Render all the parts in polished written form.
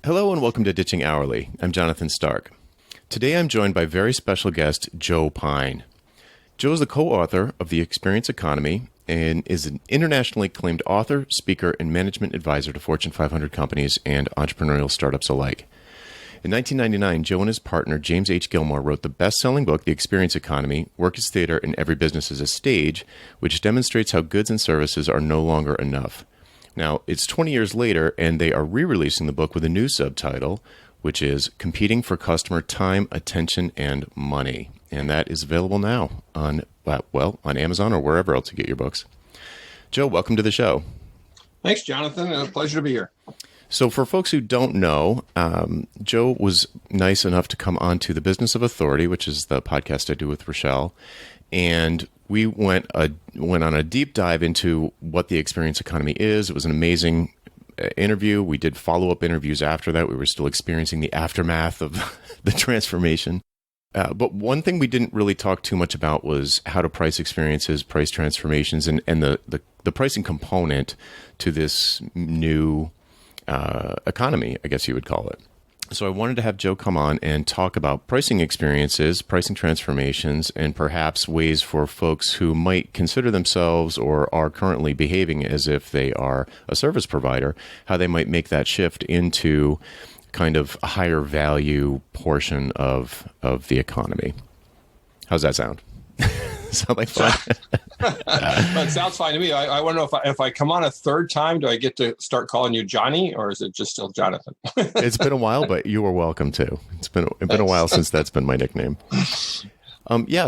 Hello and welcome to Ditching Hourly. I'm Jonathan Stark. Today I'm joined by very special guest Joe Pine. Joe is the co-author of The Experience Economy and is an internationally acclaimed author, speaker, and management advisor to Fortune 500 companies and entrepreneurial startups alike. In 1999, Joe and his partner, James H. Gilmore, wrote the best-selling book, The Experience Economy, Work is Theater and Every Business is a Stage, which demonstrates how goods and services are no longer enough. Now, it's 20 years later, and they are re-releasing the book with a new subtitle, which is Competing for Customer Time, Attention, and Money. And that is available now on Amazon or wherever else you get your books. Joe, welcome to the show. Thanks, Jonathan. A pleasure to be here. So for folks who don't know, Joe was nice enough to come on to The Business of Authority, which is the podcast I do with Rochelle. And we went on a deep dive into what the experience economy is. It was an amazing interview. We did follow-up interviews after that. We were still experiencing the aftermath of the transformation. But one thing we didn't really talk too much about was how to price experiences, price transformations, and the pricing component to this new economy, I guess you would call it. So I wanted to have Joe come on and talk about pricing experiences, pricing transformations, and perhaps ways for folks who might consider themselves or are currently behaving as if they are a service provider, how they might make that shift into kind of a higher value portion of the economy. How's that sound? Sound like fun? It sounds fine to me. I want to know if I come on a third time, do I get to start calling you Johnny, or is it just still Jonathan? It's been a while, but you are welcome too. It's been a while since that's been my nickname.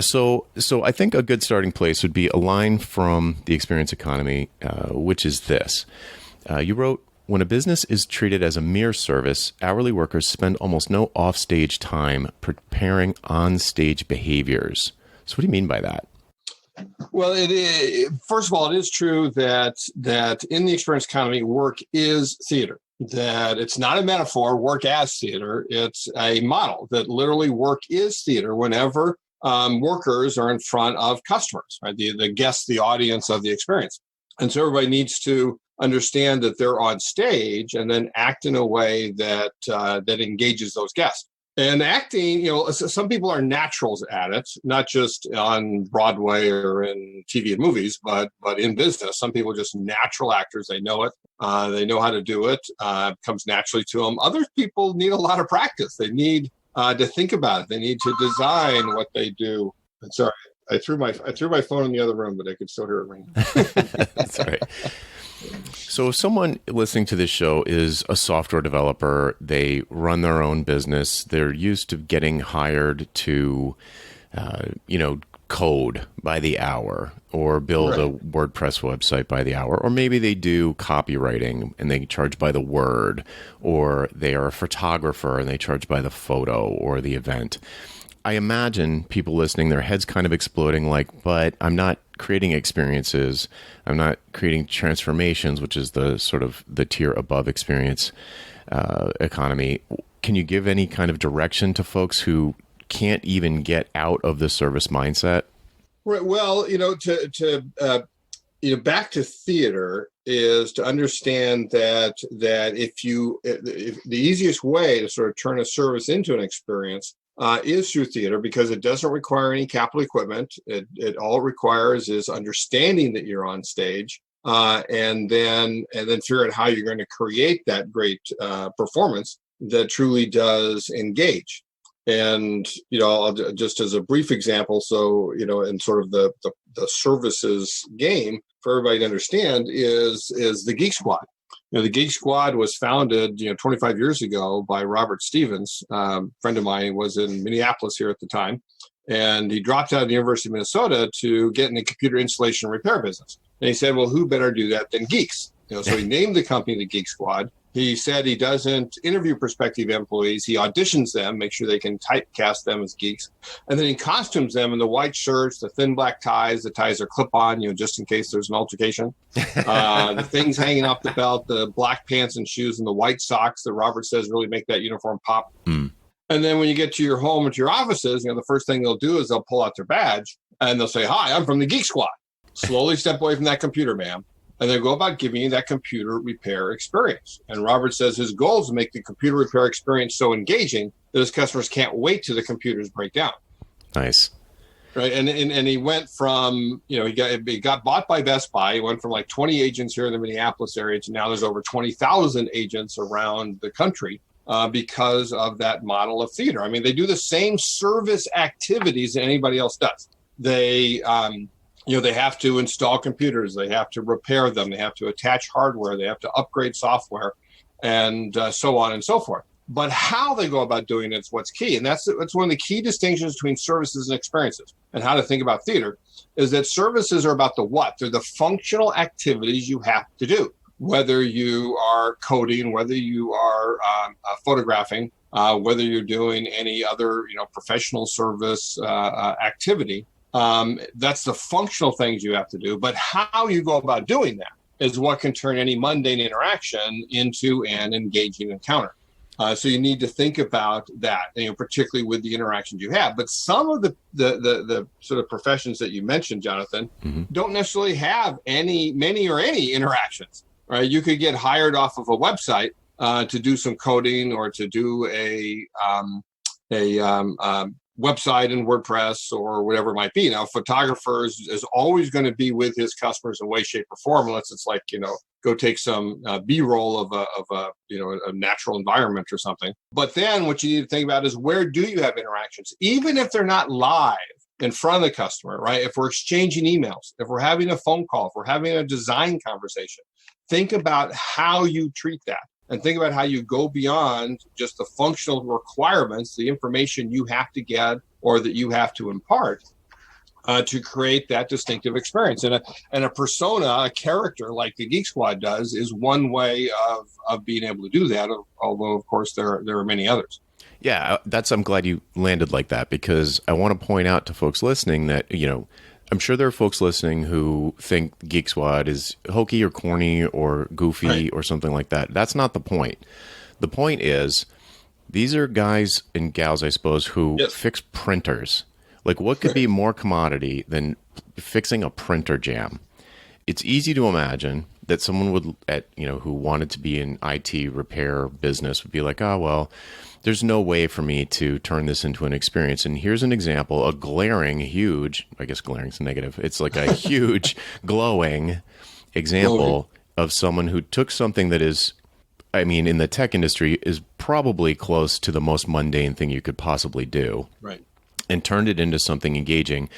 So I think a good starting place would be a line from The Experience Economy, which is this. You wrote, "When a business is treated as a mere service, hourly workers spend almost no offstage time preparing on-stage behaviors." So what do you mean by that? Well, first of all, it is true that in the experience economy, work is theater. That it's not a metaphor, work as theater. It's a model that literally work is theater whenever workers are in front of customers, right? The guests, the audience of the experience. And so everybody needs to understand that they're on stage and then act in a way that engages those guests. And acting, some people are naturals at it, not just on Broadway or in TV and movies, but in business. Some people are just natural actors. They know it. They know how to do it. It comes naturally to them. Other people need a lot of practice. They need to think about it. They need to design what they do. I'm sorry, I threw my phone in the other room, but I could still hear it ring. That's all right. So if someone listening to this show is a software developer, they run their own business, they're used to getting hired to, code by the hour or build a WordPress website by the hour, or maybe they do copywriting and they charge by the word, or they are a photographer and they charge by the photo or the event. I imagine people listening, their heads kind of exploding like, but I'm not creating experiences. I'm not creating transformations, which is the sort of the tier above experience economy. Can you give any kind of direction to folks who can't even get out of the service mindset? Right. Well, back to theater is to understand that if the easiest way to sort of turn a service into an experience is through theater, because it doesn't require any capital equipment. It all it requires is understanding that you're on stage, and then figure out how you're going to create that great performance that truly does engage. And I'll, just as a brief example, so in sort of the services game for everybody to understand is the Geek Squad. The Geek Squad was founded, 25 years ago by Robert Stevens. A friend of mine was in Minneapolis here at the time, and he dropped out of the University of Minnesota to get in the computer installation and repair business. And he said, well, who better do that than geeks? So he named the company the Geek Squad. He said he doesn't interview prospective employees. He auditions them, make sure they can typecast them as geeks. And then he costumes them in the white shirts, the thin black ties. The ties are clip-on, just in case there's an altercation. The things hanging off the belt, the black pants and shoes, and the white socks that Robert says really make that uniform pop. Mm. And then when you get to your home or to your offices, the first thing they'll do is they'll pull out their badge and they'll say, "Hi, I'm from the Geek Squad." Slowly step away from that computer, ma'am. and they go about giving you that computer repair experience. And Robert says his goal is to make the computer repair experience so engaging that his customers can't wait till the computers break down. Nice. Right. And he went from, he got bought by Best Buy. He went from like 20 agents here in the Minneapolis area to now there's over 20,000 agents around the country because of that model of theater. I mean, they do the same service activities that anybody else does. They, they have to install computers. They have to repair them. They have to attach hardware. They have to upgrade software and so on and so forth. But how they go about doing it is what's key. And that's one of the key distinctions between services and experiences and how to think about theater is that services are about the what. They're the functional activities you have to do, whether you are coding, whether you are photographing, whether you're doing any other, professional service activity. That's the functional things you have to do. But how you go about doing that is what can turn any mundane interaction into an engaging encounter. So you need to think about that, particularly with the interactions you have. But some of the sort of professions that you mentioned, Jonathan, don't necessarily have many or any interactions. Right? You could get hired off of a website to do some coding or to do a website in WordPress or whatever it might be. Now, photographers is always going to be with his customers in way, shape, or form, unless it's like, go take some B-roll of a natural environment or something. But then what you need to think about is where do you have interactions? Even if they're not live in front of the customer, right? If we're exchanging emails, if we're having a phone call, if we're having a design conversation, think about how you treat that. And think about how you go beyond just the functional requirements, the information you have to get or that you have to impart to create that distinctive experience. And a persona, a character like the Geek Squad does, is one way of being able to do that, although, of course, there are many others. Yeah, I'm glad you landed like that, because I want to point out to folks listening that, I'm sure there are folks listening who think Geek Squad is hokey or corny or goofy Right. or something like that. That's not the point. The point is these are guys and gals, I suppose, who fix printers. Like, what could be more commodity than fixing a printer jam? It's easy to imagine that someone would, who wanted to be in IT repair business would be like, oh, well, there's no way for me to turn this into an experience. And here's an example, a glaring, huge, I guess glaring's negative. It's like a huge, glowing example of someone who took something that is, in the tech industry, is probably close to the most mundane thing you could possibly do. Right. And turned it into something engaging.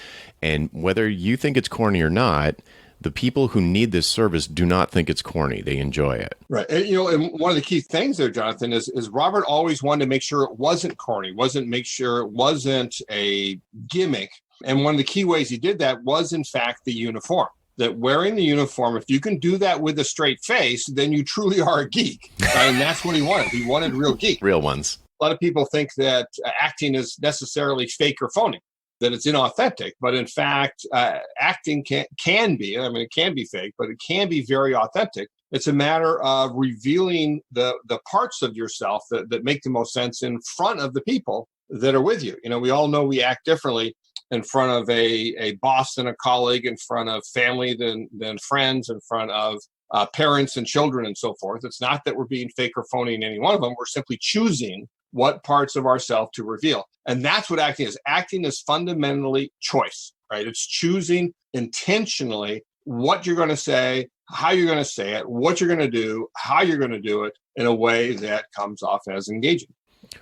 And whether you think it's corny or not, the people who need this service do not think it's corny. They enjoy it. Right. And, and one of the key things there, Jonathan, is Robert always wanted to make sure it wasn't corny, make sure it wasn't a gimmick. And one of the key ways he did that was, in fact, the uniform. That wearing the uniform, if you can do that with a straight face, then you truly are a geek. And that's what he wanted. He wanted real geek. Real ones. A lot of people think that acting is necessarily fake or phony, that it's inauthentic. But in fact, acting can be, it can be fake, but it can be very authentic. It's a matter of revealing the parts of yourself that make the most sense in front of the people that are with you. We all know we act differently in front of a boss and a colleague, in front of family than friends, in front of parents and children and so forth. It's not that we're being fake or phony in any one of them. We're simply choosing what parts of ourselves to reveal. And that's what acting is. Acting is fundamentally choice, right? It's choosing intentionally what you're going to say, how you're going to say it, what you're going to do, how you're going to do it in a way that comes off as engaging.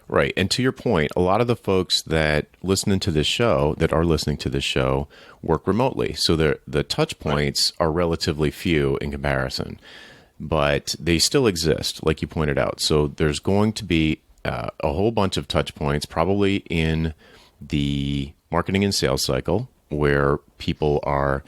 Right. And to your point, a lot of the folks that are listening to this show, work remotely. So the touch points are relatively few in comparison, but they still exist, like you pointed out. So there's going to be a whole bunch of touch points, probably in the marketing and sales cycle, where people are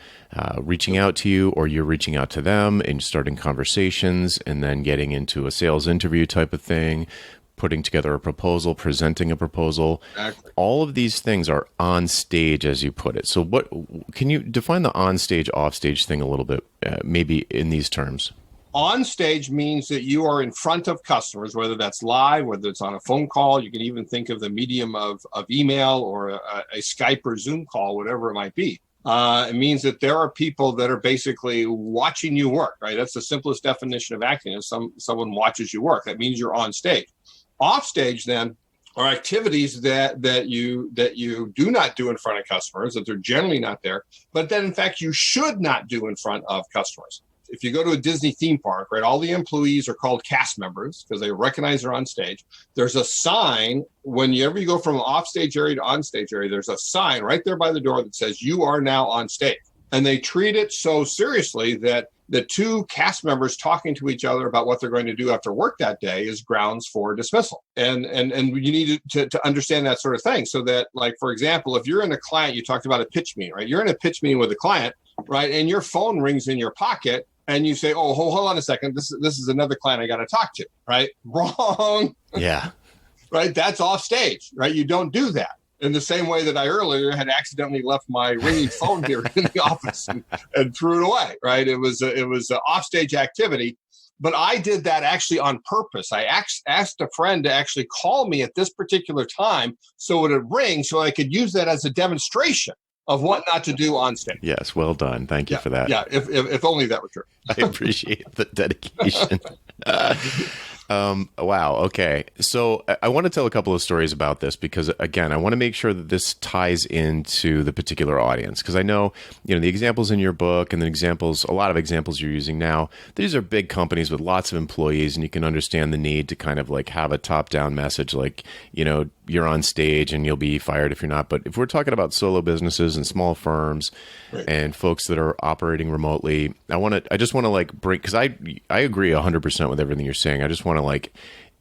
reaching out to you or you're reaching out to them and starting conversations and then getting into a sales interview type of thing, putting together a proposal, presenting a proposal. Exactly. All of these things are on stage, as you put it. So what can you define the on stage, off stage thing a little bit, maybe in these terms? On stage means that you are in front of customers, whether that's live, whether it's on a phone call. You can even think of the medium of email or a Skype or Zoom call, whatever it might be. It means that there are people that are basically watching you work, right? That's the simplest definition of acting, is someone watches you work. That means you're on stage. Off stage, then, are activities that you do not do in front of customers, that they're generally not there, but that in fact you should not do in front of customers. If you go to a Disney theme park, right, all the employees are called cast members because they recognize they're on stage. There's a sign whenever you go from offstage area to onstage area, there's a sign right there by the door that says you are now on stage. And they treat it so seriously that the two cast members talking to each other about what they're going to do after work that day is grounds for dismissal. And you need to understand that sort of thing, so that, like, for example, if you're in a client, you talked about a pitch meeting, right? You're in a pitch meeting with a client, right? And your phone rings in your pocket and you say, oh, hold on a second. This is another client I got to talk to, right? Wrong. Yeah. Right? That's off stage, right? You don't do that. In the same way that I earlier had accidentally left my ringing phone here in the office and threw it away, right? It was an offstage activity, but I did that actually on purpose. I asked a friend to actually call me at this particular time so it would ring, so I could use that as a demonstration of what not to do on stage. Yes, well done. Thank you for that. Yeah, if only that were true. I appreciate the dedication. Wow. Okay. So I want to tell a couple of stories about this because, again, I want to make sure that this ties into the particular audience, because I know, the examples in your book and a lot of examples you're using now, these are big companies with lots of employees, and you can understand the need to kind of like have a top-down message like, you're on stage and you'll be fired if you're not. But if we're talking about solo businesses and small firms, right, and folks that are operating remotely, I just want to like bring, because I agree 100% with everything you're saying. I just want to like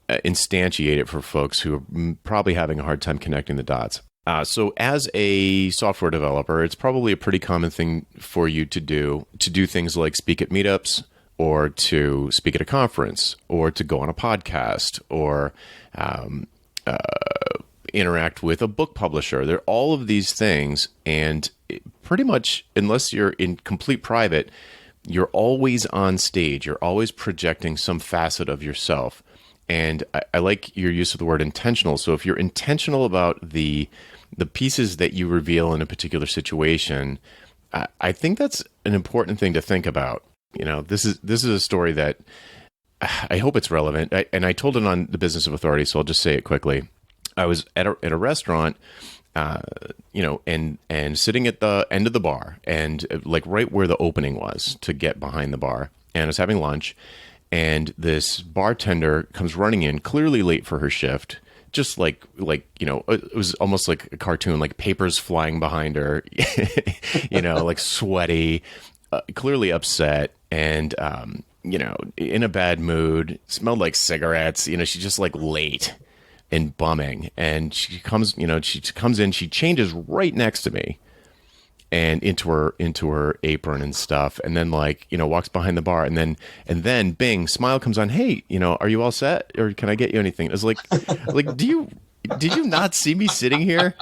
instantiate it for folks who are probably having a hard time connecting the dots. So as a software developer, it's probably a pretty common thing for you to do things like speak at meetups, or to speak at a conference, or to go on a podcast, or interact with a book publisher. They're all of these things, and pretty much, unless you're in complete private, you're always on stage. You're always projecting some facet of yourself. And I like your use of the word intentional. So if you're intentional about the pieces that you reveal in a particular situation, I think that's an important thing to think about. This is a story that I hope it's relevant. And I told it on The Business of Authority, so I'll just say it quickly. I was at a restaurant, and sitting at the end of the bar, and like right where the opening was to get behind the bar. And I was having lunch, and this bartender comes running in, clearly late for her shift, just like it was almost like a cartoon, like papers flying behind her, like sweaty, clearly upset, and in a bad mood, smelled like cigarettes. She's just like late and bumming, and she comes in, she changes right next to me and into her apron and stuff, and then walks behind the bar, and then bing, smile comes on. Hey, are you all set, or can I get you anything? It was like did you not see me sitting here?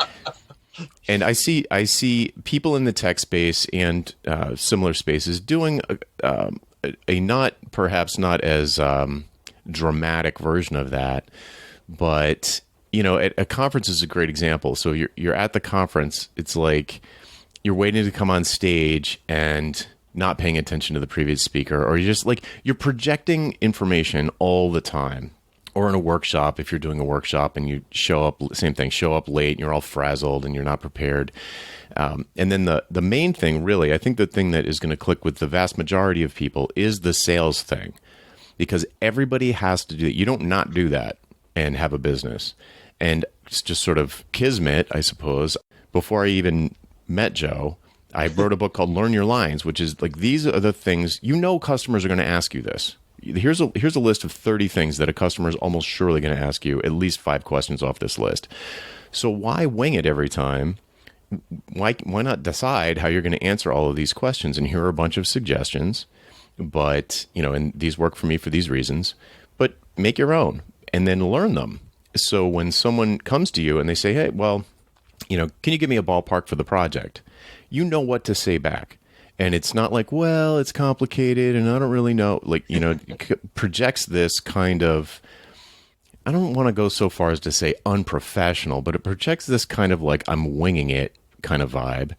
And I see people in the tech space and similar spaces doing a perhaps not as dramatic version of that. But, at a conference is a great example. So you're at the conference. It's like you're waiting to come on stage and not paying attention to the previous speaker, or you're just you're projecting information all the time. Or in a workshop, if you're doing a workshop and you show up late and you're all frazzled and you're not prepared. And then the main thing, really, I think the thing that is going to click with the vast majority of people is the sales thing, because everybody has to do it. You don't not do that and have a business. And it's just sort of kismet, I suppose. Before I even met Joe, I wrote a book called Learn Your Lines, which is these are the things, customers are going to ask you this. Here's a list of 30 things that a customer is almost surely going to ask you, at least 5 questions off this list. So why wing it every time? Why not decide how you're going to answer all of these questions? And here are a bunch of suggestions, but, and these work for me for these reasons, but make your own and then learn them. So when someone comes to you and they say, hey, well, can you give me a ballpark for the project? You know what to say back. And it's not like, well, it's complicated and I don't really know. Projects this kind of, I don't want to go so far as to say unprofessional, but it projects this kind of I'm winging it kind of vibe.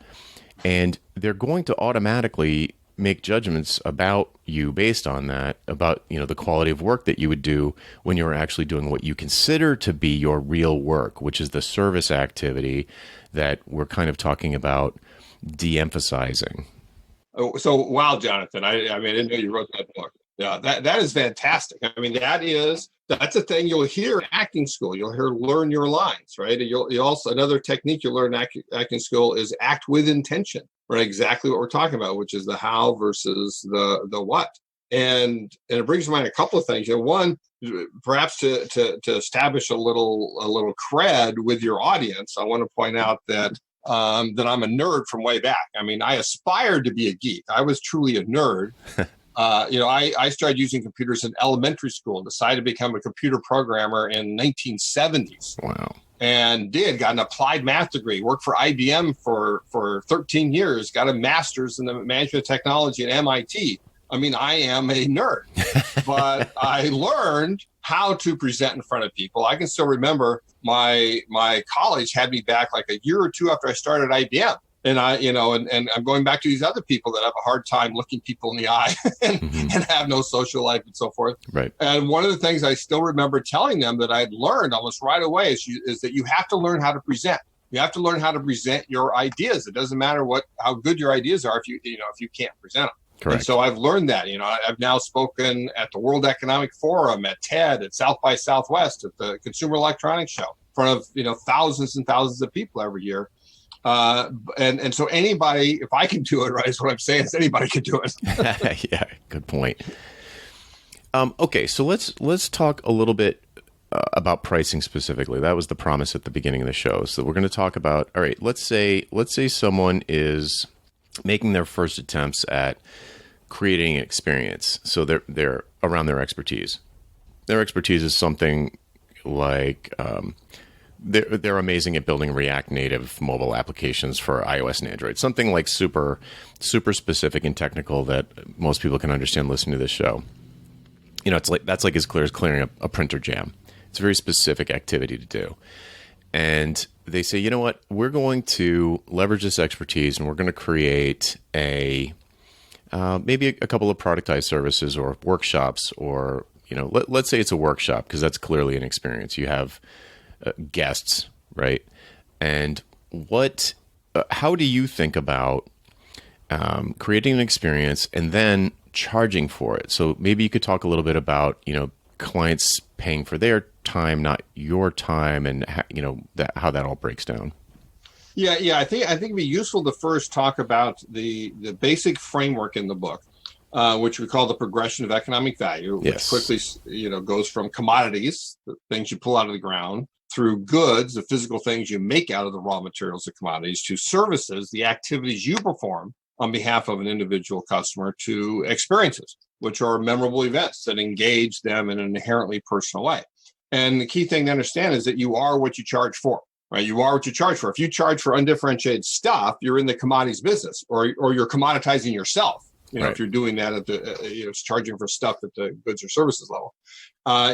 And they're going to automatically make judgments about you based on that, about, the quality of work that you would do when you're actually doing what you consider to be your real work, which is the service activity that we're kind of talking about de-emphasizing. Oh, so, wow, Jonathan, I mean, I didn't know you wrote that book. Yeah, that is fantastic. I mean, that's a thing you'll hear in acting school. You'll hear learn your lines, right? And you'll also, another technique you'll learn in acting school is act with intention, right? Exactly what we're talking about, which is the how versus the what. And it brings to mind a couple of things. One, perhaps to establish a little cred with your audience, I want to point out that that I'm a nerd from way back. I mean, I aspired to be a geek. I was truly a nerd. I started using computers in elementary school, decided to become a computer programmer in 1970s. Wow. And got an applied math degree, worked for IBM for 13 years, got a master's in the management of technology at MIT. I mean, I am a nerd, but I learned how to present in front of people. I can still remember my college had me back like a year or two after I started IBM. And and I'm going back to these other people that have a hard time looking people in the eye and have no social life and so forth. Right. And one of the things I still remember telling them that I'd learned almost right away is that you have to learn how to present. You have to learn how to present your ideas. It doesn't matter how good your ideas are if you can't present them. Correct. And so I've learned that. I've now spoken at the World Economic Forum, at TED, at South by Southwest, at the Consumer Electronics Show, in front of thousands and thousands of people every year. And so anybody, if I can do it, right, is what I'm saying, is anybody can do it. Yeah, good point. Okay, so let's talk a little bit about pricing specifically. That was the promise at the beginning of the show. So we're going to talk about, all right, let's say someone is making their first attempts at creating an experience. So they're around their expertise. Their expertise is something like they're amazing at building React Native mobile applications for iOS and Android. Something like super specific and technical that most people can understand listening to this show. That's like as clear as clearing a printer jam. It's a very specific activity to do. And they say, you know what, we're going to leverage this expertise and we're going to create maybe a couple of productized services or workshops, or, let's say it's a workshop, because that's clearly an experience. You have guests, right? And how do you think about creating an experience and then charging for it? So maybe you could talk a little bit about, clients paying for their time, not your time, and how that all breaks down. Yeah. I think it'd be useful to first talk about the basic framework in the book, which we call the progression of economic value, which quickly goes from commodities, the things you pull out of the ground, through goods, the physical things you make out of the raw materials of commodities, to services, the activities you perform on behalf of an individual customer, to experiences, which are memorable events that engage them in an inherently personal way. And the key thing to understand is that you are what you charge for, right? You are what you charge for. If you charge for undifferentiated stuff, you're in the commodities business, or you're commoditizing yourself. Right. If you're doing that at the, charging for stuff at the goods or services level.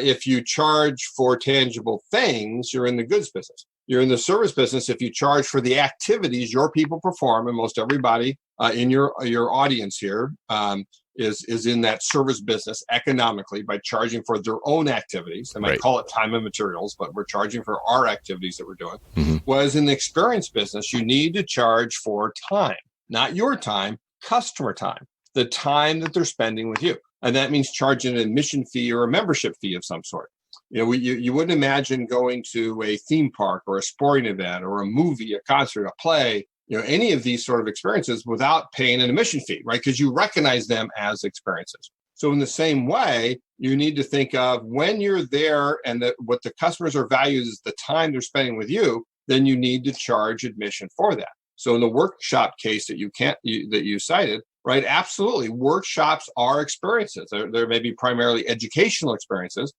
If you charge for tangible things, you're in the goods business. You're in the service business if you charge for the activities your people perform, and most everybody in your audience here is in that service business economically by charging for their own activities. They might call it time and materials, but we're charging for our activities that we're doing. Mm-hmm. Whereas in the experience business, you need to charge for time, not your time, customer time, the time that they're spending with you. And that means charging an admission fee or a membership fee of some sort. You wouldn't imagine going to a theme park or a sporting event or a movie, a concert, a play, any of these sort of experiences without paying an admission fee, right? Because you recognize them as experiences. So in the same way, you need to think of when you're there and what the customers are valued is the time they're spending with you, then you need to charge admission for that. So in the workshop case that you cited, right? Absolutely. Workshops are experiences. They're maybe primarily educational experiences,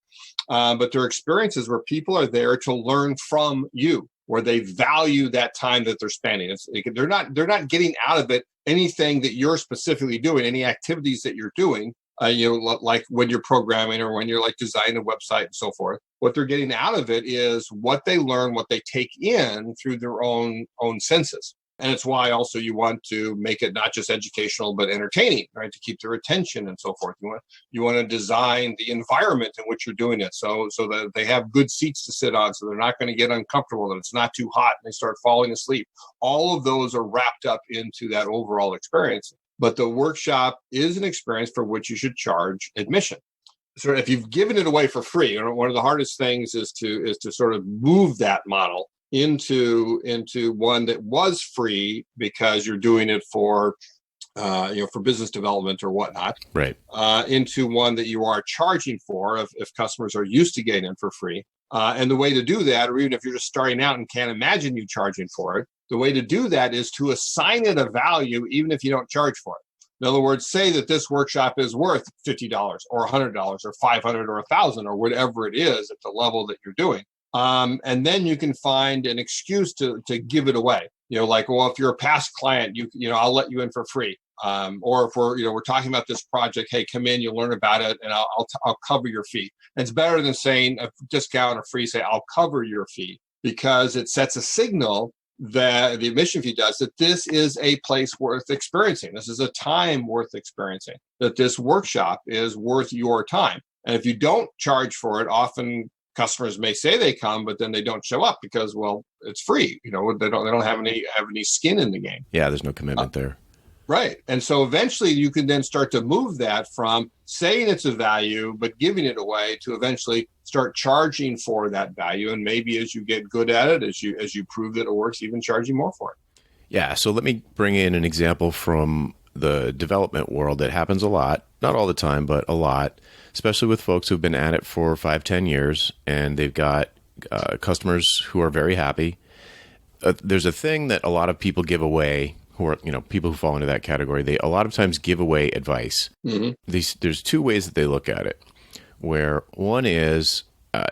but they're experiences where people are there to learn from you, where they value that time that they're spending. They're not getting out of it anything that you're specifically doing, any activities that you're doing, like when you're programming or when you're like designing a website and so forth. What they're getting out of it is what they learn, what they take in through their own senses. And it's why also you want to make it not just educational, but entertaining, right? To keep their attention and so forth. You want to design the environment in which you're doing it so that they have good seats to sit on, so they're not going to get uncomfortable, that it's not too hot and they start falling asleep. All of those are wrapped up into that overall experience. But the workshop is an experience for which you should charge admission. So if you've given it away for free, one of the hardest things is to sort of move that model into one that was free because you're doing it for for business development or whatnot, right? Into one that you are charging for if customers are used to getting it for free. And the way to do that, or even if you're just starting out and can't imagine you charging for it, the way to do that is to assign it a value, even if you don't charge for it. In other words, say that this workshop is worth $50 or $100 or $500 or $1,000 or whatever it is at the level that you're doing. And then you can find an excuse to give it away. Like, well, if you're a past client, I'll let you in for free. Or if we're talking about this project, hey, come in, you'll learn about it, and I'll cover your fee. And it's better than saying a discount or free. Say I'll cover your fee, because it sets a signal that the admission fee does, that this is a place worth experiencing. This is a time worth experiencing. That this workshop is worth your time. And if you don't charge for it, often customers may say they come, but then they don't show up because, well, it's free. They don't have any skin in the game. Yeah, there's no commitment there. Right. And so eventually you can then start to move that from saying it's a value, but giving it away, to eventually start charging for that value. And maybe as you get good at it, as you prove that it works, even charging more for it. Yeah. So let me bring in an example from the development world that happens a lot, not all the time, but a lot, especially with folks who've been at it for 5-10 years and they've got customers who are very happy. There's a thing that a lot of people give away, who are, people who fall into that category. They a lot of times give away advice. Mm-hmm. There's two ways that they look at it, where one is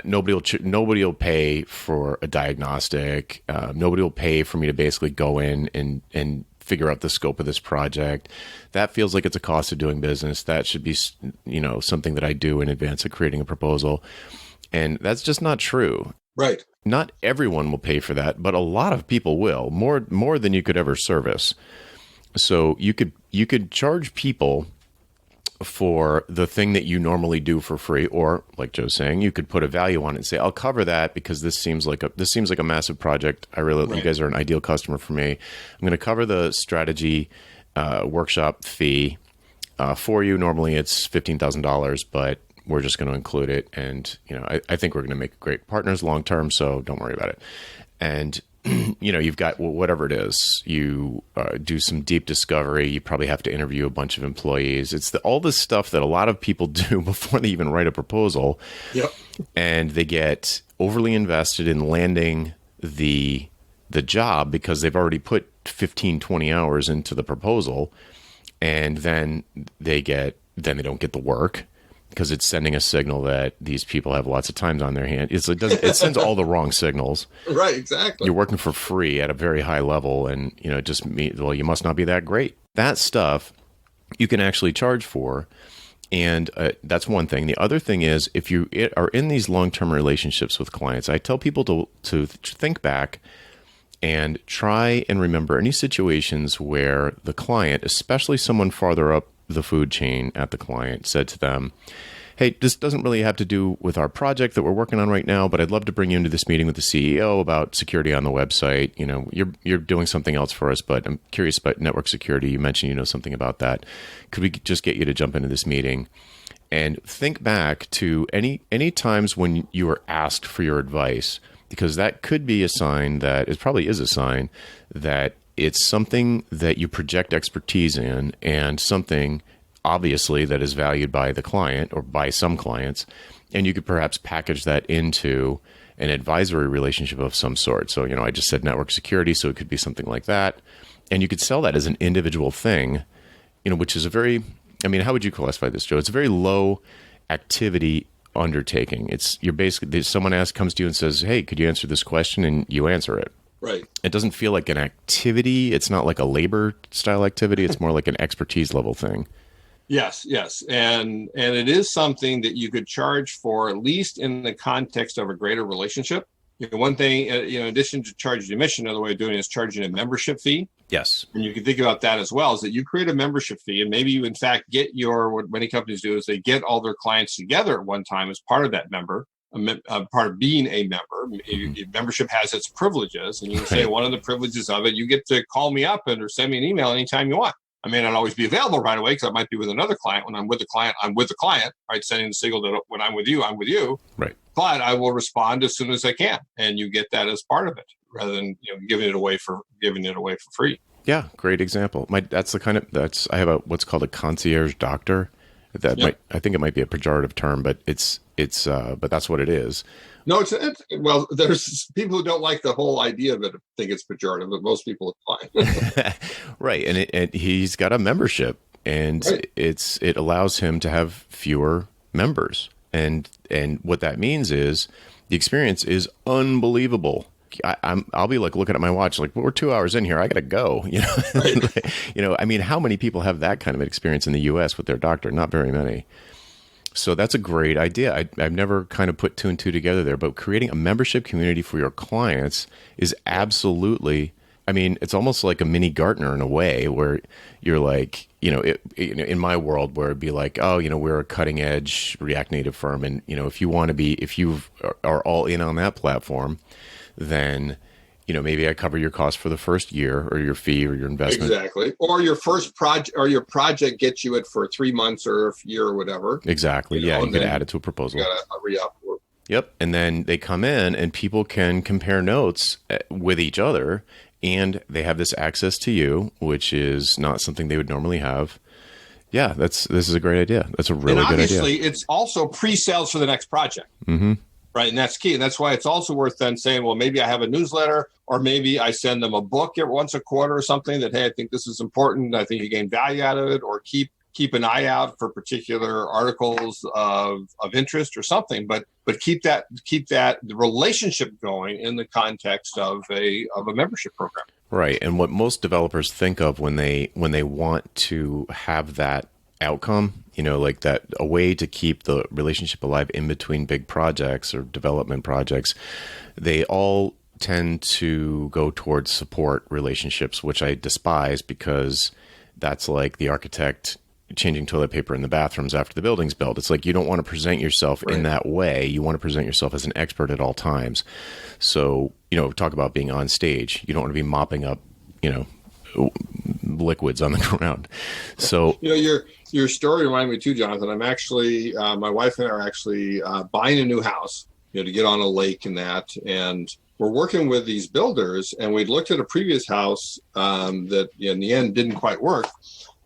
nobody will pay for a diagnostic. Nobody will pay for me to basically go in and figure out the scope of this project. That feels like it's a cost of doing business. That should be, something that I do in advance of creating a proposal. And that's just not true. Right. Not everyone will pay for that, but a lot of people will, more than you could ever service. So you could charge people for the thing that you normally do for free, or like Joe's saying, you could put a value on it and say, I'll cover that because this seems like a massive project. Right. You guys are an ideal customer for me. I'm going to cover the strategy workshop fee for you. Normally it's $15,000, but we're just going to include it. And, I think we're going to make great partners long-term, so don't worry about it. And, you've got whatever it is, you do some deep discovery. You probably have to interview a bunch of employees. It's all this stuff that a lot of people do before they even write a proposal. Yep. And they get overly invested in landing the job because they've already put 15, 20 hours into the proposal. And then they don't get the work, because it's sending a signal that these people have lots of time on their hand. It sends all the wrong signals. Right, exactly. You're working for free at a very high level, and it just means, well, you must not be that great. That stuff you can actually charge for, and that's one thing. The other thing is, if you are in these long-term relationships with clients, I tell people to think back and try and remember any situations where the client, especially someone farther up the food chain at the client, said to them, hey, this doesn't really have to do with our project that we're working on right now, but I'd love to bring you into this meeting with the CEO about security on the website. You're doing something else for us, but I'm curious about network security. You mentioned something about that. Could we just get you to jump into this meeting? And think back to any times when you were asked for your advice, because that could be a sign that it probably is a sign that it's something that you project expertise in, and something obviously that is valued by the client or by some clients. And you could perhaps package that into an advisory relationship of some sort. So, I just said network security, so it could be something like that. And you could sell that as an individual thing, which is how would you classify this, Joe? It's a very low activity undertaking. You're basically, someone comes to you and says, hey, could you answer this question? And you answer it. Right. It doesn't feel like an activity. It's not like a labor style activity. It's more like an expertise level thing. Yes. And it is something that you could charge for, at least in the context of a greater relationship. one thing, in addition to charging admission, another way of doing it is charging a membership fee. Yes. And you can think about that as well, is that you create a membership fee, and maybe you in fact get what many companies do is they get all their clients together at one time as part of that part of being a member. Membership has its privileges, and you can say one of the privileges of it, you get to call me up or send me an email anytime you want. I may not always be available right away because I might be with another client. When I'm with the client, I'm with the client, right? Sending the signal that when I'm with you. Right. But I will respond as soon as I can, and you get that as part of it, rather than giving it away for free. Yeah, great example. I have what's called a concierge doctor. I think it might be a pejorative term, but but that's what it is. No, well, there's people who don't like the whole idea of it, think it's pejorative, but most people are fine. Right. And he's got a membership, and it allows him to have fewer members. And what that means is the experience is unbelievable. I'll be like looking at my watch, like, we're 2 hours in here. I got to go, Right. I mean, how many people have that kind of experience in the US with their doctor? Not very many. So that's a great idea. I've never kind of put two and two together there, but creating a membership community for your clients is absolutely, I mean, it's almost like a mini Gartner in a way, where you're like, in my world, where it'd be like, oh, we're a cutting edge React Native firm. And, if you are all in on that platform, then maybe I cover your cost for the first year, or your fee, or your investment. Exactly. Or your first project, or your project gets you it for 3 months or a year or whatever. Exactly. You can add it to a proposal. You got to re-up. Yep. And then they come in and people can compare notes with each other, and they have this access to you, which is not something they would normally have. Yeah, this is a great idea. That's a really good idea. Obviously, it's also pre-sales for the next project. Mm-hmm. Right. And that's key. And that's why it's also worth then saying, well, maybe I have a newsletter, or maybe I send them a book once a quarter or something that, hey, I think this is important. I think you gain value out of it, or keep an eye out for particular articles of interest or something. But keep that the relationship going in the context of a membership program. Right. And what most developers think of when they want to have that outcome, like that, a way to keep the relationship alive in between big projects or development projects, they all tend to go towards support relationships, which I despise, because that's like the architect changing toilet paper in the bathrooms after the building's built. It's like, you don't want to present yourself in that way. You want to present yourself as an expert at all times. So, talk about being on stage. You don't want to be mopping up, liquids on the ground. So your story reminded me too, Jonathan. I'm actually my wife and I are actually buying a new house, to get on a lake and that, and we're working with these builders, and we'd looked at a previous house that in the end didn't quite work,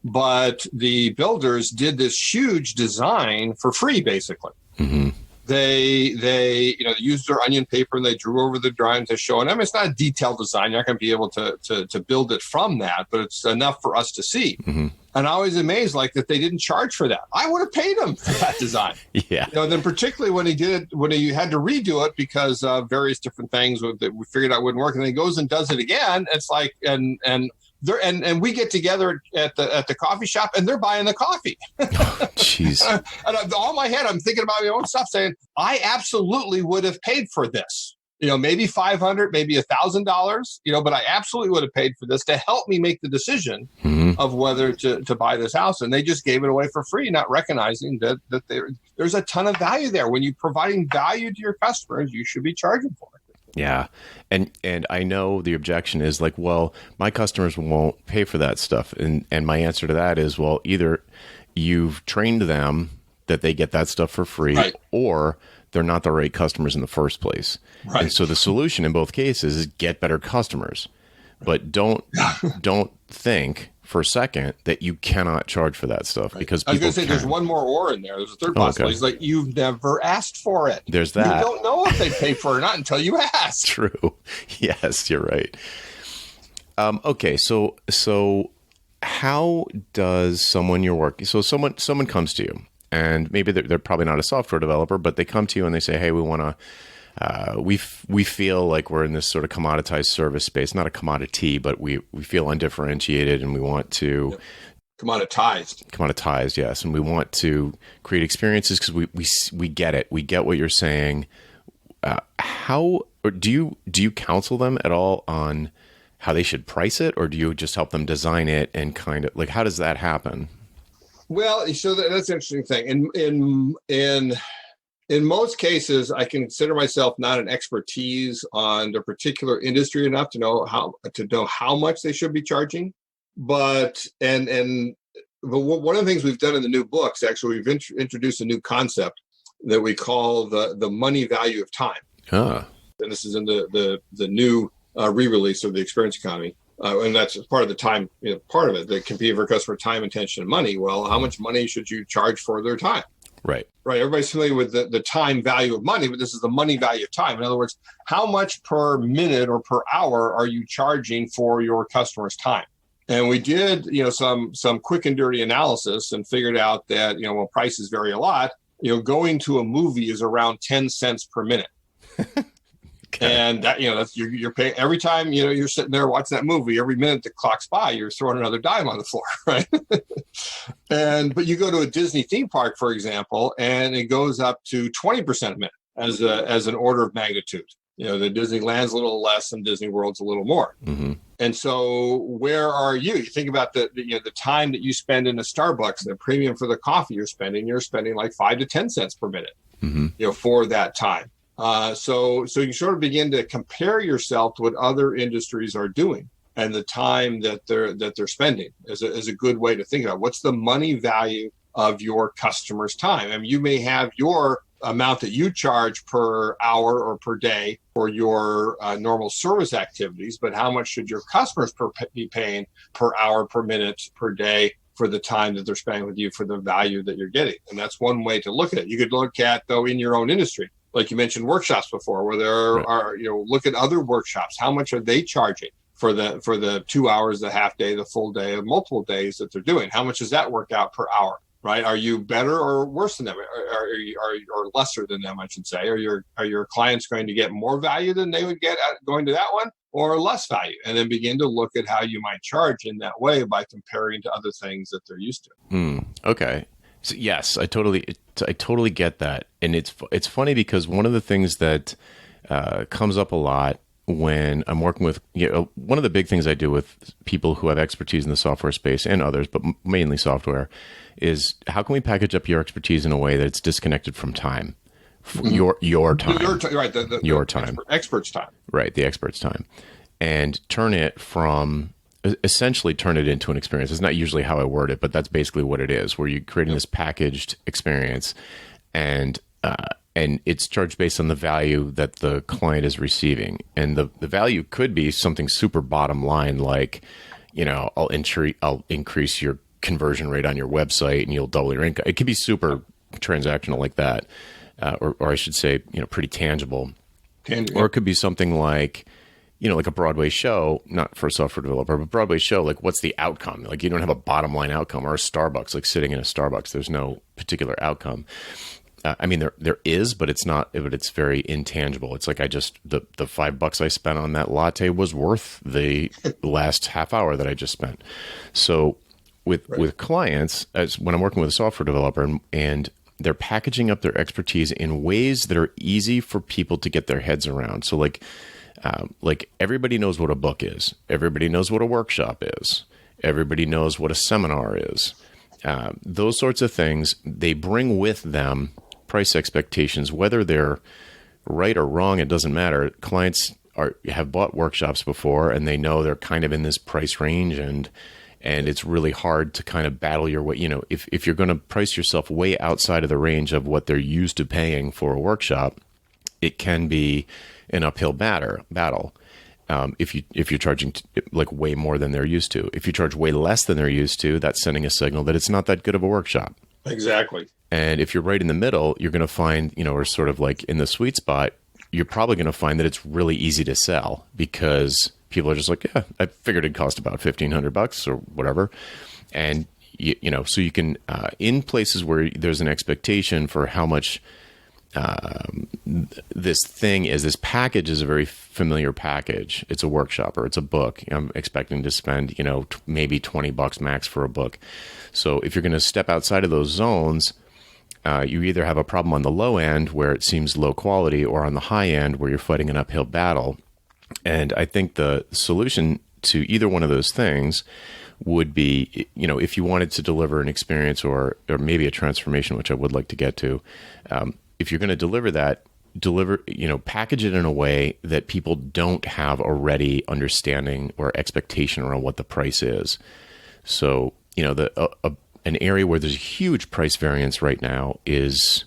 but the builders did this huge design for free, basically. Mm-hmm. They used their onion paper, and they drew over the drawings to show. And I mean, it's not a detailed design. You're not going to be able to build it from that, but it's enough for us to see. Mm-hmm. And I was amazed, that they didn't charge for that. I would have paid them for that design. Yeah. Then particularly when he had to redo it because of various different things that we figured out wouldn't work, and then he goes and does it again. It's like, and we get together at the coffee shop, and they're buying the coffee. Jeez. And all my head, I'm thinking about my own stuff, saying, I absolutely would have paid for this. Maybe $500, maybe $1,000, but I absolutely would have paid for this to help me make the decision of whether to buy this house. And they just gave it away for free, not recognizing that there's a ton of value there. When you're providing value to your customers, you should be charging for it. Yeah. And I know the objection is like, well, my customers won't pay for that stuff. And my answer to that is, well, either you've trained them that they get that stuff for free, right, or they're not the right customers in the first place. Right. And so the solution in both cases is get better customers, but don't think for a second that you cannot charge for that stuff, because people I was going to say there's one more or in there. There's a third possibility. It's like, you've never asked for it. There's that. You don't know if they pay for it or not until you ask. True. Yes, you're right. Okay. So how does someone you're working? So someone comes to you, and maybe they're probably not a software developer, but they come to you and they say, hey, we want to, we feel like we're in this sort of commoditized service space, not a commodity, but we feel undifferentiated, and we want to commoditized. Yes. And we want to create experiences because we get it. We get what you're saying. How or do you counsel them at all on how they should price it, or do you just help them design it and kind of like how does that happen? Well, so that's an interesting thing. In most cases, I consider myself not an expertise on the particular industry enough to know how much they should be charging. But one of the things we've done in the new books, actually, we've introduced a new concept that we call the money value of time. Ah. And this is in the new re-release of the experience economy. And that's part of the time, part of it, that compete for customer time, attention, and money. Well, how much money should you charge for their time? Right. Everybody's familiar with the time value of money, but this is the money value of time. In other words, how much per minute or per hour are you charging for your customer's time? And we did, some quick and dirty analysis and figured out that, while prices vary a lot, going to a movie is around 10 cents per minute. Okay. And that, that's you're paying every time, you're sitting there watching that movie, every minute that clocks by, you're throwing another dime on the floor, right? But you go to a Disney theme park, for example, and it goes up to 20% a minute as an order of magnitude. The Disneyland's a little less and Disney World's a little more. Mm-hmm. And so where are you? You think about the time that you spend in a Starbucks, the premium for the coffee you're spending like 5 to 10 cents per minute, mm-hmm. For that time. So you sort of begin to compare yourself to what other industries are doing and the time that they're spending is a good way to think about what's the money value of your customer's time. I mean, you may have your amount that you charge per hour or per day for your normal service activities, but how much should your customers be paying per hour, per minute, per day for the time that they're spending with you for the value that you're getting? And that's one way to look at it. You could look at, though, in your own industry. Like you mentioned workshops before, where there are, look at other workshops. How much are they charging for the 2 hours, the half day, the full day, or multiple days that they're doing? How much does that work out per hour, right? Are you better or worse than them, or lesser than them, I should say? Are your clients going to get more value than they would get at going to that one, or less value? And then begin to look at how you might charge in that way by comparing to other things that they're used to. Okay. So yes, I totally get that, and it's funny because one of the things that comes up a lot when I'm working with one of the big things I do with people who have expertise in the software space and others, but mainly software, is how can we package up your expertise in a way that it's disconnected from time, your time, right? Your time, expert's time, right? The expert's time, and essentially turn it into an experience. It's not usually how I word it, but that's basically what it is, where you're creating this packaged experience and it's charged based on the value that the client is receiving. And the value could be something super bottom line, like, I'll increase your conversion rate on your website and you'll double your income. It could be super transactional like that. Or I should say, pretty tangible. Or it could be something like, like a Broadway show, not for a software developer, but Broadway show, like what's the outcome? Like you don't have a bottom line outcome, or a Starbucks, like sitting in a Starbucks, there's no particular outcome. I mean, there is, but it's not, but it's very intangible. It's like the $5 I spent on that latte was worth the last half hour that I just spent. So with clients, as when I'm working with a software developer and they're packaging up their expertise in ways that are easy for people to get their heads around. So like everybody knows what a book is. Everybody knows what a workshop is. Everybody knows what a seminar is. Those sorts of things, they bring with them price expectations, whether they're right or wrong, it doesn't matter. Clients have bought workshops before and they know they're kind of in this price range, and it's really hard to kind of battle your way. If you're going to price yourself way outside of the range of what they're used to paying for a workshop, it can be an uphill battle. If you're charging like way more than they're used to. If you charge way less than they're used to, that's sending a signal that it's not that good of a workshop. Exactly. And if you're right in the middle, you're going to find, or sort of like in the sweet spot, you're probably going to find that it's really easy to sell because people are just like, yeah, I figured it'd cost about $1,500 or whatever. And, so you can, in places where there's an expectation for how much this package is a very familiar package. It's a workshop or it's a book. I'm expecting to spend, maybe $20 max for a book. So if you're going to step outside of those zones, You either have a problem on the low end where it seems low quality, or on the high end where you're fighting an uphill battle. And I think the solution to either one of those things would be, if you wanted to deliver an experience or maybe a transformation, which I would like to get to, if you're going to deliver that, package it in a way that people don't have a ready understanding or expectation around what the price is. So, an area where there's a huge price variance right now is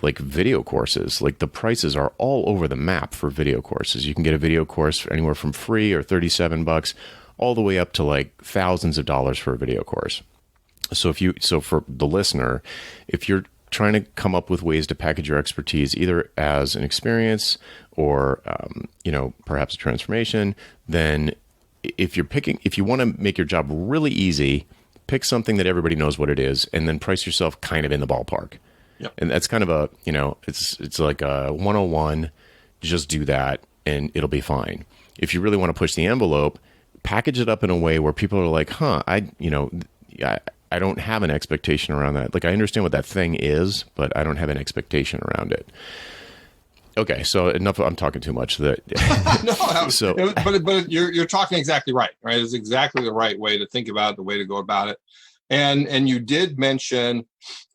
like video courses. Like the prices are all over the map for video courses. You can get a video course for anywhere from free or $37 all the way up to like thousands of dollars for a video course. So for the listener, if you're trying to come up with ways to package your expertise either as an experience or perhaps a transformation, then if you want to make your job really easy, pick something that everybody knows what it is and then price yourself kind of in the ballpark. Yep. And that's kind of a, it's like a 101, just do that and it'll be fine. If you really want to push the envelope, package it up in a way where people are like, I don't have an expectation around that. Like I understand what that thing is, but I don't have an expectation around it. Okay, so enough. I'm talking too much. But you're talking exactly right. Right, it's exactly the right way to think about it, the way to go about it. And you did mention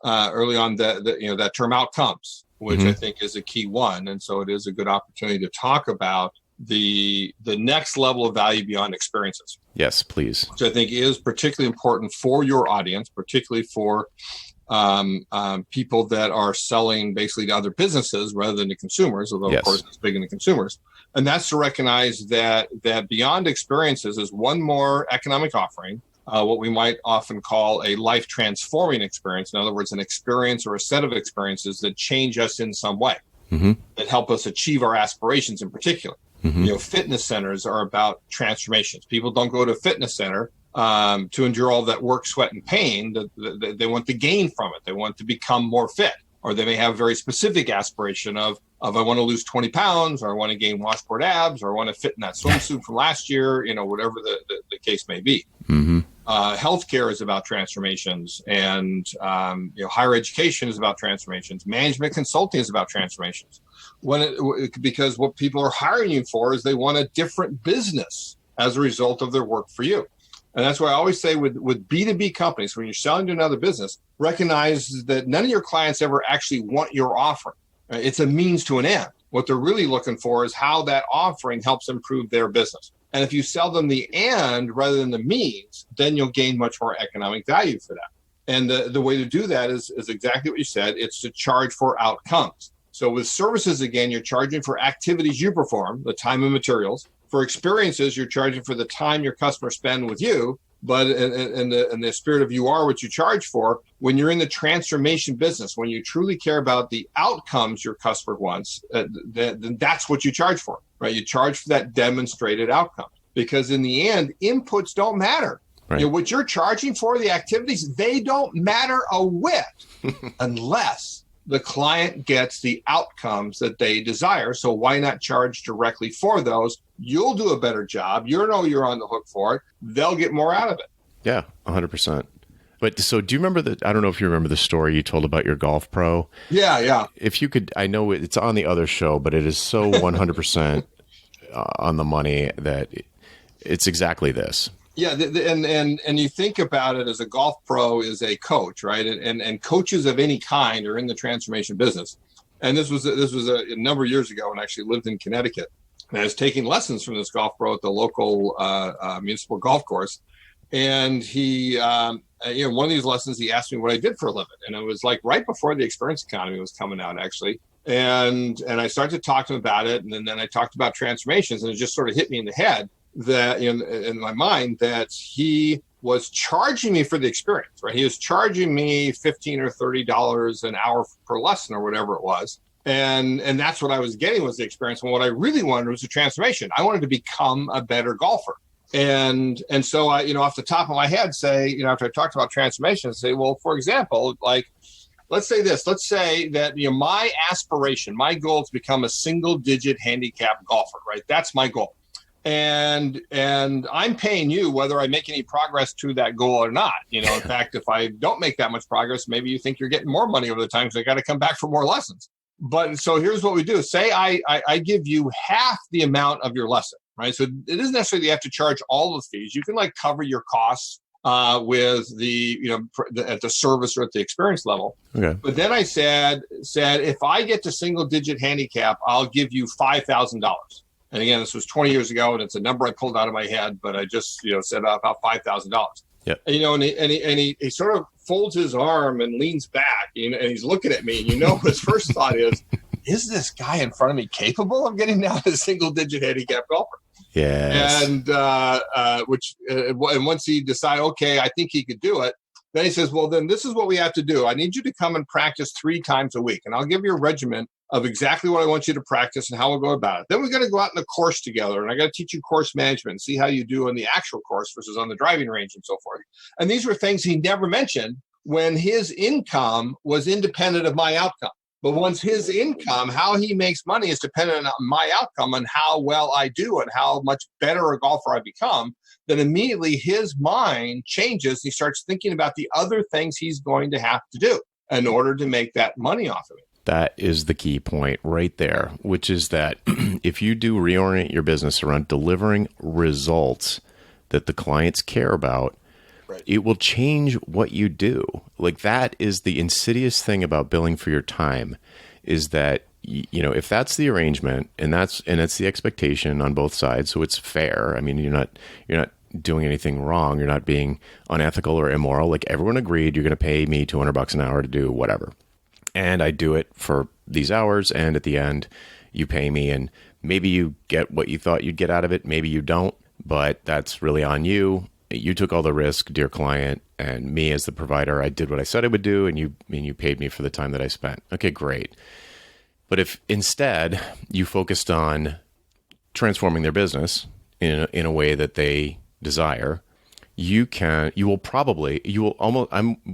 early on that term outcomes, which I think is a key one. And so it is a good opportunity to talk about the next level of value beyond experiences. Yes, please. Which I think is particularly important for your audience, particularly for people that are selling basically to other businesses rather than to consumers, although of course it's big in the consumers. And that's to recognize that beyond experiences is one more economic offering, what we might often call a life transforming experience. In other words, an experience or a set of experiences that change us in some way, that help us achieve our aspirations in particular. Fitness centers are about transformations. People don't go to a fitness center to endure all that work, sweat, and pain. They want to gain from it. They want to become more fit, or they may have a very specific aspiration of I want to lose 20 pounds, or I want to gain washboard abs, or I want to fit in that swimsuit from last year, whatever the case may be. Healthcare is about transformations, and higher education is about transformations. Management consulting is about transformations. Because what people are hiring you for is they want a different business as a result of their work for you. And that's why I always say with B2B companies, when you're selling to another business, recognize that none of your clients ever actually want your offering. It's a means to an end. What they're really looking for is how that offering helps improve their business. And if you sell them the end rather than the means, then you'll gain much more economic value for that. And the way to do that is exactly what you said. It's to charge for outcomes. So with services, again, you're charging for activities you perform, the time and materials. For experiences, you're charging for the time your customers spend with you. But in the spirit of you are what you charge for, when you're in the transformation business, when you truly care about the outcomes your customer wants, then that's what you charge for, right? You charge for that demonstrated outcome. Because in the end, inputs don't matter. Right. What you're charging for, the activities, they don't matter a whit unless the client gets the outcomes that they desire. So why not charge directly for those? You'll do a better job. You're on the hook for it. They'll get more out of it. Yeah, 100%. But so do you remember I don't know if you remember the story you told about your golf pro? Yeah. If you could, I know it's on the other show, but it is so 100% on the money that it's exactly this. Yeah, and you think about it as a golf pro is a coach, right? And coaches of any kind are in the transformation business. And this was a number of years ago when I actually lived in Connecticut. And I was taking lessons from this golf pro at the local municipal golf course. And he, one of these lessons, he asked me what I did for a living. And it was like right before the experience economy was coming out, actually. And I started to talk to him about it. And then I talked about transformations, and it just sort of hit me in the head that in my mind that he was charging me for the experience, right? He was charging me $15 or $30 an hour per lesson or whatever it was. And that's what I was getting was the experience. And what I really wanted was a transformation. I wanted to become a better golfer. And so I, off the top of my head say, after I talked about transformation, say, well, for example, like, let's say that, my aspiration, my goal is to become a single digit handicap golfer, right? That's my goal. and I'm paying you whether I make any progress to that goal or not. In fact, if I don't make that much progress, maybe you think you're getting more money over the time, because I got to come back for more lessons. But so here's what we do. Say I give you half the amount of your lesson, right? So it isn't necessarily you have to charge all the fees. You can cover your costs with at the service or at the experience level. Okay. But then I said if I get to single digit handicap, I'll give you $5,000. And again, this was 20 years ago, and it's a number I pulled out of my head, but I just said about $5,000. Yeah. And he sort of folds his arm and leans back, and he's looking at me. And his first thought is this guy in front of me capable of getting down to single digit handicap golfer? Yes. And once he decided, okay, I think he could do it, then he says, well, then this is what we have to do. I need you to come and practice 3 times a week, and I'll give you a regimen of exactly what I want you to practice and how we'll go about it. Then we're going to go out in a course together, and I got to teach you course management and see how you do on the actual course versus on the driving range and so forth. And these were things he never mentioned when his income was independent of my outcome. But once his income, how he makes money, is dependent on my outcome and how well I do and how much better a golfer I become, then immediately his mind changes. He starts thinking about the other things he's going to have to do in order to make that money off of it. That is the key point right there, which is that if you do reorient your business around delivering results that the clients care about, right, it will change what you do. That is the insidious thing about billing for your time, is that, if that's the arrangement and it's the expectation on both sides, so it's fair. I mean, you're not doing anything wrong. You're not being unethical or immoral. Everyone agreed, you're going to pay me $200 an hour to do whatever. And I do it for these hours, and at the end, you pay me, and maybe you get what you thought you'd get out of it, maybe you don't, but that's really on you. You took all the risk, dear client, and me as the provider, I did what I said I would do, and you paid me for the time that I spent. Okay, great. But if instead you focused on transforming their business in a way that they desire, I'm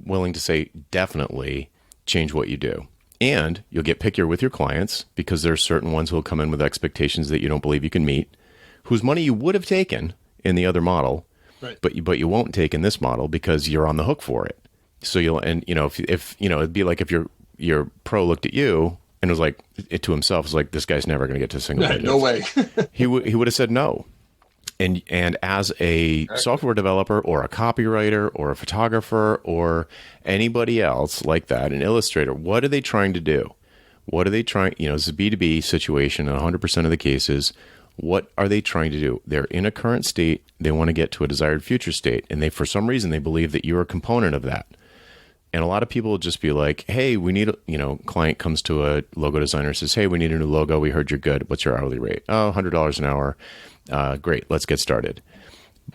willing to say definitely change what you do. And you'll get pickier with your clients, because there are certain ones who will come in with expectations that you don't believe you can meet, whose money you would have taken in the other model, right, but you won't take in this model because you're on the hook for it. So if it'd be like if your pro looked at you and was like, to himself, was like, this guy's never going to get to single digits. No way. he would have said no. And as a software developer or a copywriter or a photographer or anybody else like that, an illustrator, what are they trying to do? What are they trying? It's a B2B situation in 100% of the cases. What are they trying to do? They're in a current state. They want to get to a desired future state. And for some reason, they believe that you're a component of that. And a lot of people will just be like, hey, we need, client comes to a logo designer and says, hey, we need a new logo. We heard you're good. What's your hourly rate? Oh, $100 an hour. Great. Let's get started.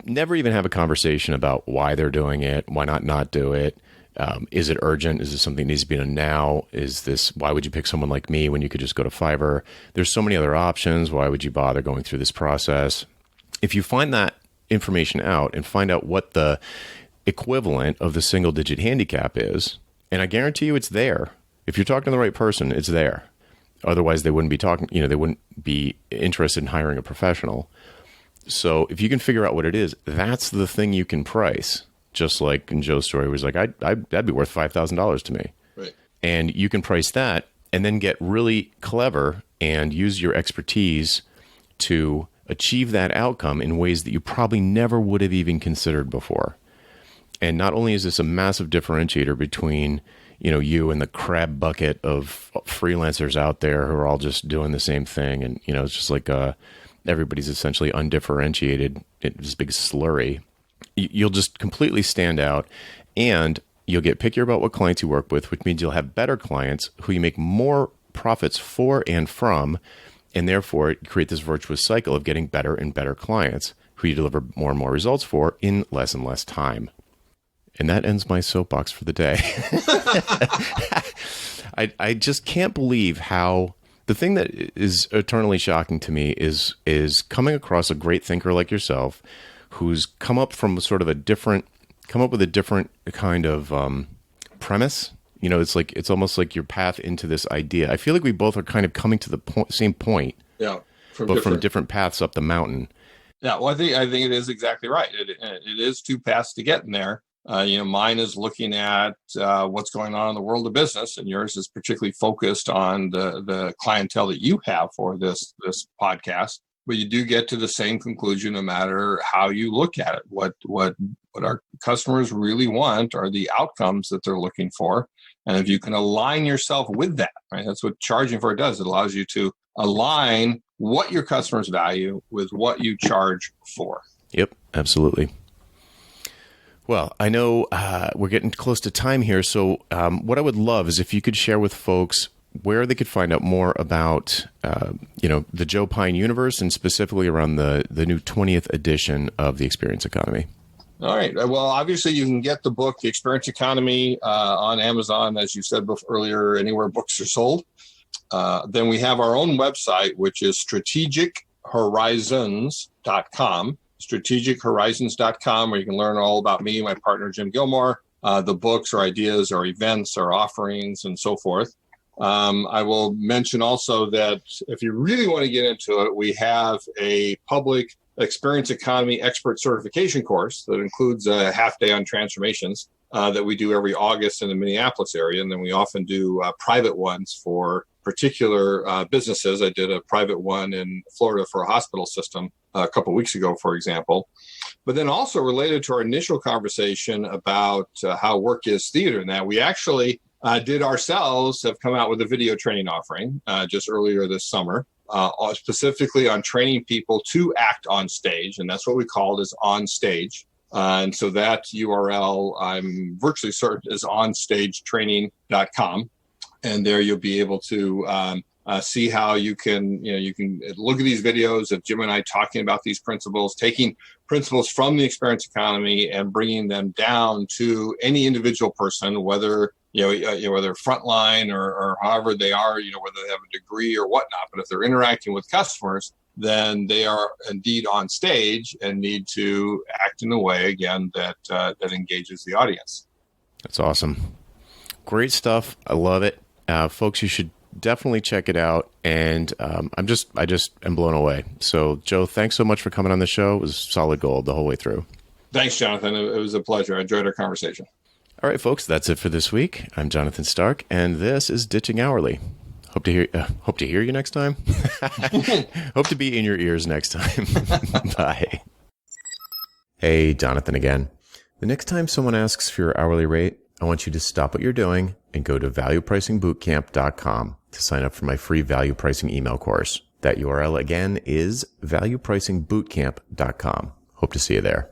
Never even have a conversation about why they're doing it. Why not do it? Is it urgent? Is this something that needs to be done now? Why would you pick someone like me when you could just go to Fiverr? There's so many other options. Why would you bother going through this process? If you find that information out and find out what the equivalent of the single digit handicap is, and I guarantee you it's there. If you're talking to the right person, it's there. Otherwise they wouldn't be talking, they wouldn't be interested in hiring a professional. So if you can figure out what it is, that's the thing you can price. Just like in Joe's story, was like, that'd be worth $5,000 to me. Right. And you can price that and then get really clever and use your expertise to achieve that outcome in ways that you probably never would have even considered before. And not only is this a massive differentiator between, you and the crab bucket of freelancers out there who are all just doing the same thing. And, it's just like everybody's essentially undifferentiated, this big slurry. You'll just completely stand out, and you'll get pickier about what clients you work with, which means you'll have better clients who you make more profits for and from, and therefore create this virtuous cycle of getting better and better clients who you deliver more and more results for in less and less time. And that ends my soapbox for the day. I just can't believe how the thing that is eternally shocking to me is coming across a great thinker like yourself, who's come up with a different kind of premise. It's almost like your path into this idea. I feel like we both are kind of coming to the same point, yeah, from different paths up the mountain. Yeah, well, I think it is exactly right. It is two paths to get in there. Mine is looking at what's going on in the world of business, and yours is particularly focused on the clientele that you have for this podcast. But you do get to the same conclusion no matter how you look at it. What our customers really want are the outcomes that they're looking for, and if you can align yourself with that, right? That's what charging for it does. It allows you to align what your customers value with what you charge for. Yep, absolutely. Well, I know we're getting close to time here, so what I would love is if you could share with folks where they could find out more about, the Joe Pine universe, and specifically around the new 20th edition of the Experience Economy. All right. Well, obviously, you can get the book, The Experience Economy, on Amazon, as you said earlier, anywhere books are sold. Then we have our own website, which is strategichorizons.com. strategichorizons.com, where you can learn all about me, my partner, Jim Gilmore, the books, our ideas, our events, our offerings, and so forth. I will mention also that if you really want to get into it, we have a public Experience Economy Expert Certification course that includes a half day on transformations that we do every August in the Minneapolis area. And then we often do private ones for particular businesses. I did a private one in Florida for a hospital system a couple of weeks ago, for example. But then also related to our initial conversation about how work is theater, and that we actually did ourselves have come out with a video training offering just earlier this summer, specifically on training people to act on stage. And that's what we call it, is Onstage. And so that URL, I'm virtually certain, is onstagetraining.com. And there you'll be able to see how you can look at these videos of Jim and I talking about these principles, taking principles from the experience economy and bringing them down to any individual person, whether whether frontline or however they are, whether they have a degree or whatnot. But if they're interacting with customers, then they are indeed on stage and need to act in a way, again, that engages the audience. That's awesome. Great stuff. I love it. Folks, you should definitely check it out. And I just am blown away. So, Joe, thanks so much for coming on the show. It was solid gold the whole way through. Thanks, Jonathan. It was a pleasure. I enjoyed our conversation. All right, folks, that's it for this week. I'm Jonathan Stark, and this is Ditching Hourly. Hope to hear you next time. Hope to be in your ears next time. Bye. Hey, Jonathan again. The next time someone asks for your hourly rate, I want you to stop what you're doing and go to valuepricingbootcamp.com to sign up for my free value pricing email course. That URL again is valuepricingbootcamp.com. Hope to see you there.